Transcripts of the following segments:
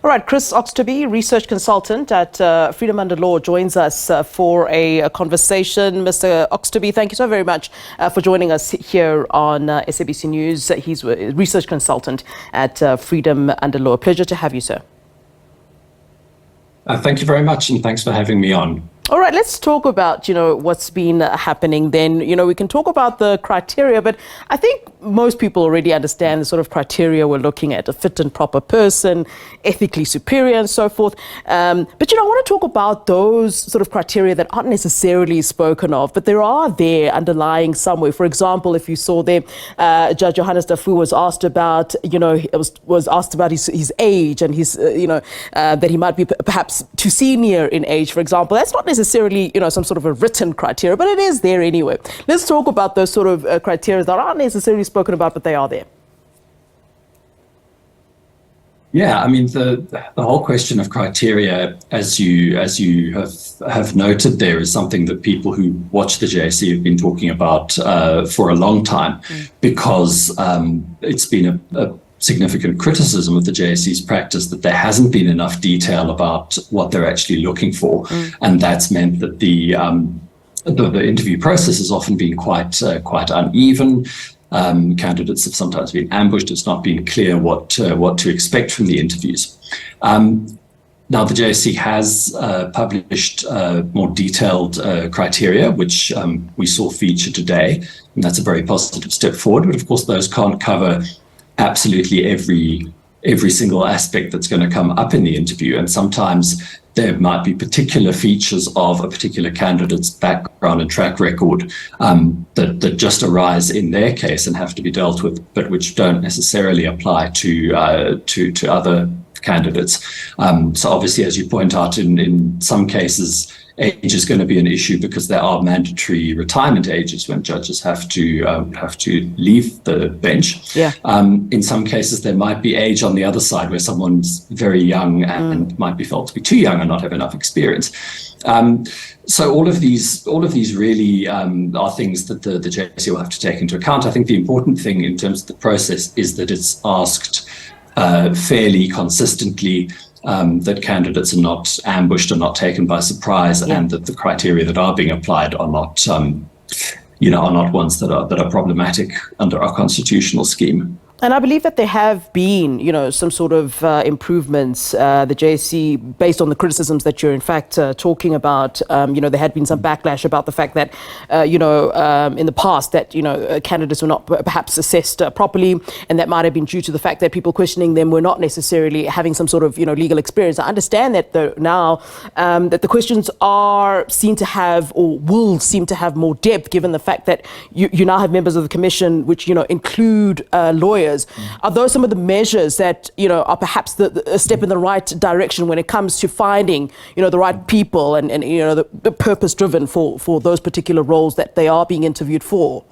All right, Chris Oxtoby, research consultant at Freedom Under Law, joins us for a conversation. Mr. Oxtoby, thank you so very much for joining us here on SABC News. He's a research consultant at Freedom Under Law. Pleasure to have you, sir. Thank you very much, and thanks for having me on. All right, let's talk about, what's been happening then. We can talk about the criteria, but I think most people already understand the sort of criteria we're looking at: a fit and proper person, ethically superior, and so forth. But, I want to talk about those sort of criteria that aren't necessarily spoken of, but there are there underlying somewhere. For example, if you saw there, Judge Johannes Dafu was asked about, was asked about his age and his, that he might be perhaps too senior in age, for example. That's not necessarily, some sort of a written criteria, but it is there anyway. Let's talk about those sort of criteria that aren't necessarily spoken about, but they are there. Yeah, I mean, the whole question of criteria, as you have noted there, is something that people who watch the JSC have been talking about for a long time, because it's been a significant criticism of the JSC's practice that there hasn't been enough detail about what they're actually looking for, and that's meant that the interview process has often been quite uneven. Candidates have sometimes been ambushed. It's not been clear what to expect from the interviews. Now, the JSC has published more detailed criteria, which we saw featured today, and that's a very positive step forward. But of course, those can't cover absolutely every single aspect that's going to come up in the interview, and sometimes there might be particular features of a particular candidate's background and track record that just arise in their case and have to be dealt with, but which don't necessarily apply to other candidates. So obviously, as you point out, in some cases, age is going to be an issue because there are mandatory retirement ages when judges have to leave the bench. Yeah. In some cases, there might be age on the other side where someone's very young and might be felt to be too young and not have enough experience. So all of these really are things that the JSC will have to take into account. I think the important thing in terms of the process is that it's asked fairly consistently, that candidates are not ambushed or not taken by surprise, and that the criteria that are being applied are not, are not ones that are problematic under our constitutional scheme. And I believe that there have been, some sort of improvements. The JSC, based on the criticisms that you're in fact talking about, there had been some backlash about the fact that, in the past that, candidates were not perhaps assessed properly, and that might have been due to the fact that people questioning them were not necessarily having some sort of, legal experience. I understand that now that the questions are seen to have, or will seem to have, more depth, given the fact that you now have members of the commission which, include lawyers. Are those some of the measures that, are perhaps a step in the right direction when it comes to finding, the right people and the purpose driven for those particular roles that they are being interviewed for?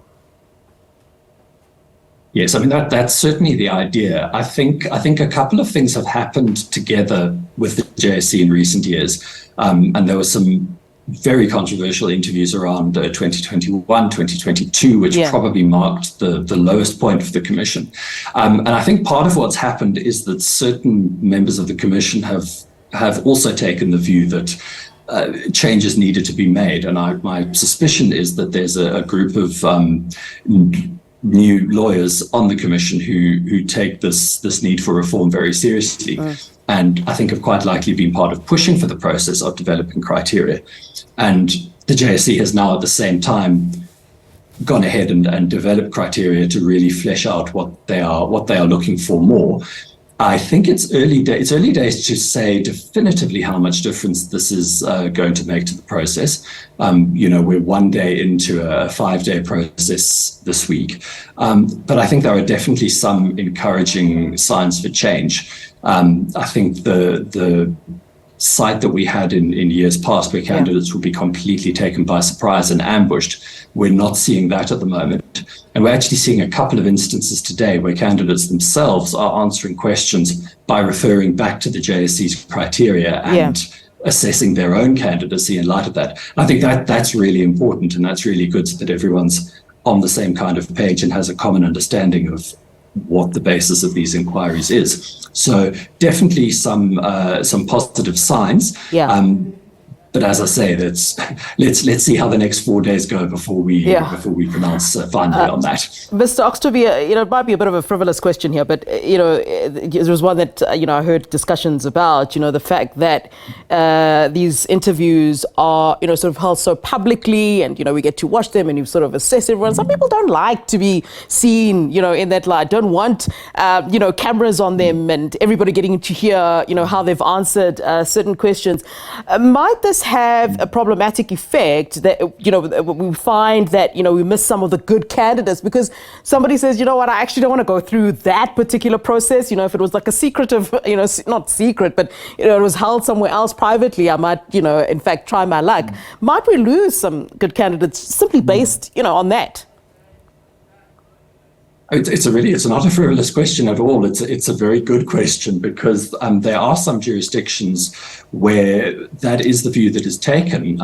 Yes, I mean, that's certainly the idea. I think a couple of things have happened together with the JSC in recent years, and there were some very controversial interviews around 2021, 2022, which probably marked the lowest point for the commission. And I think part of what's happened is that certain members of the commission have also taken the view that changes needed to be made. And my suspicion is that there's a group of new lawyers on the commission who take this need for reform very seriously. And I think have quite likely been part of pushing for the process of developing criteria. And the JSC has now at the same time gone ahead and developed criteria to really flesh out what they are looking for more. I think it's early days to say definitively how much difference this is going to make to the process. We're one day into a 5-day process this week. But I think there are definitely some encouraging signs for change. I think the sight that we had in years past, where candidates would be completely taken by surprise and ambushed, we're not seeing that at the moment. And we're actually seeing a couple of instances today where candidates themselves are answering questions by referring back to the JSC's criteria and assessing their own candidacy in light of that. I think that's really important, and that's really good, so that everyone's on the same kind of page and has a common understanding of what the basis of these inquiries is. So definitely some positive signs. Yeah. But as I say, let's see how the next 4 days go before we pronounce finally on that. Mr. Oxtoby, it might be a bit of a frivolous question here, but there was one that I heard discussions about. The fact that these interviews are sort of held so publicly, and we get to watch them and you sort of assess everyone. Some people don't like to be seen, in that light. Don't want cameras on them and everybody getting to hear how they've answered certain questions. Might this have a problematic effect that we find that we miss some of the good candidates because somebody says, I actually don't want to go through that particular process. If it was like a secretive, not secret, but it was held somewhere else privately, I might in fact try my luck. Might we lose some good candidates simply based on that? It's not a frivolous question at all. It's a very good question because there are some jurisdictions where that is the view that is taken.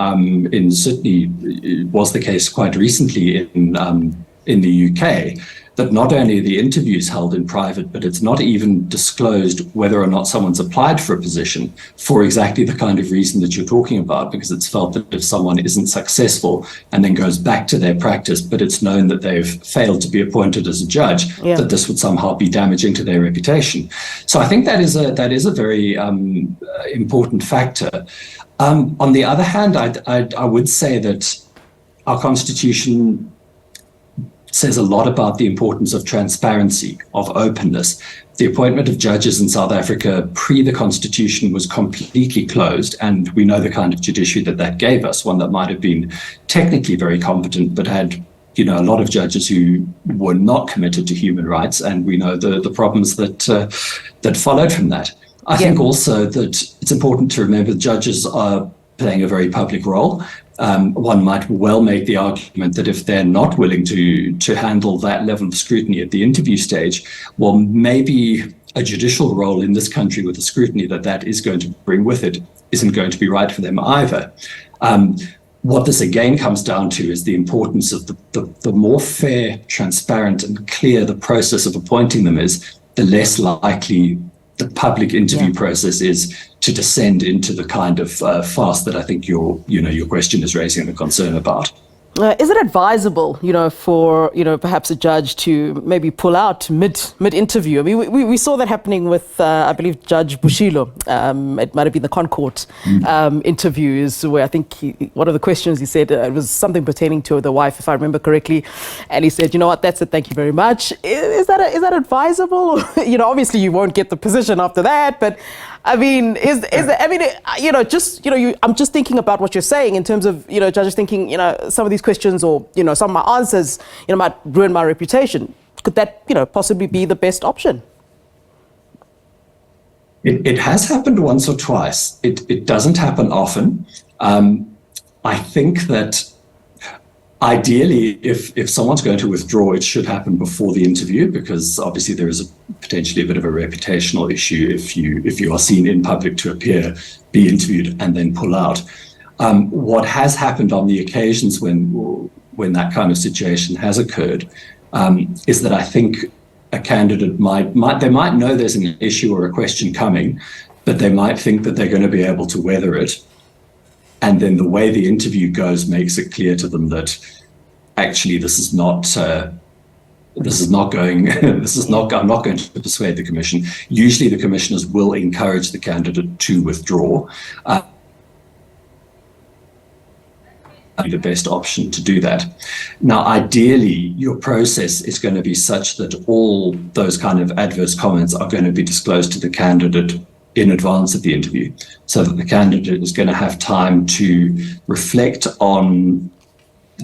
Certainly it was the case quite recently in the UK, that not only are the interviews held in private, but it's not even disclosed whether or not someone's applied for a position for exactly the kind of reason that you're talking about, because it's felt that if someone isn't successful and then goes back to their practice, but it's known that they've failed to be appointed as a judge, that this would somehow be damaging to their reputation. So I think that is a very important factor. On the other hand, I would say that our constitution says a lot about the importance of transparency, of openness. The appointment of judges in South Africa pre the constitution was completely closed, and we know the kind of judiciary that gave us, one that might have been technically very competent, but had a lot of judges who were not committed to human rights, and we know the problems that followed from that. I think also that it's important to remember judges are playing a very public role. One might well make the argument that if they're not willing to handle that level of scrutiny at the interview stage, well, maybe a judicial role in this country with the scrutiny that is going to bring with it isn't going to be right for them either. What this again comes down to is the importance of the more fair, transparent and clear the process of appointing them is, the less likely the public interview process is to descend into the kind of farce that I think your question is raising a concern about. Is it advisable, for perhaps a judge to maybe pull out mid-interview? I mean, we saw that happening with, I believe, Judge Bushilo. It might have been the Concourt interviews, where I think one of the questions he said it was something pertaining to the wife, if I remember correctly, and he said, "You know what? That's it. Thank you very much." Is that advisable? Obviously you won't get the position after that, but I mean, I'm just thinking about what you're saying in terms of, judges thinking, some of these questions or, some of my answers, might ruin my reputation. Could that, possibly be the best option? It has happened once or twice. It doesn't happen often. I think that ideally, if someone's going to withdraw, it should happen before the interview, because obviously there is potentially a bit of a reputational issue if you are seen in public to appear, be interviewed, and then pull out. What has happened on the occasions when that kind of situation has occurred is that I think a candidate might know there's an issue or a question coming, but they might think that they're going to be able to weather it. And then the way the interview goes makes it clear to them that actually I'm not going to persuade the commission. Usually the commissioners will encourage the candidate to withdraw. The best option to do that. Now, ideally, your process is going to be such that all those kind of adverse comments are going to be disclosed to the candidate in advance of the interview, so that the candidate is going to have time to reflect on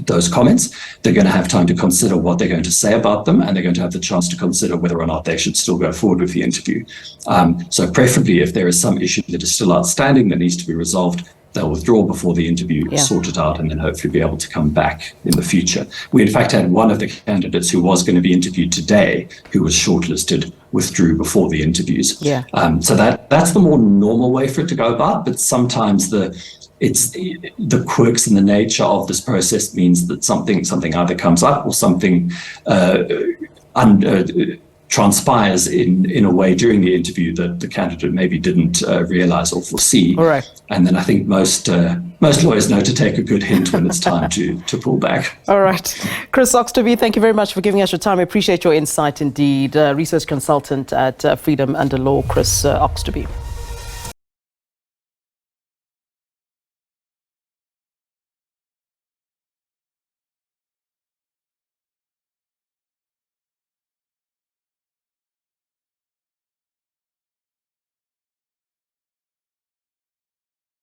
those comments. They're going to have time to consider what they're going to say about them, and they're going to have the chance to consider whether or not they should still go forward with the interview. So preferably, if there is some issue that is still outstanding that needs to be resolved, they'll withdraw before the interview, sort it out, and then hopefully be able to come back in the future. We, in fact, had one of the candidates who was going to be interviewed today, who was shortlisted, withdrew before the interviews. So that's the more normal way for it to go about, but sometimes the quirks and the nature of this process means that something either comes up or something transpires in a way during the interview that the candidate maybe didn't realize or foresee. All right. And then I think most lawyers know to take a good hint when it's time to pull back. All right. Chris Oxtoby, thank you very much for giving us your time. I appreciate your insight indeed. Research consultant at Freedom Under Law, Chris Oxtoby.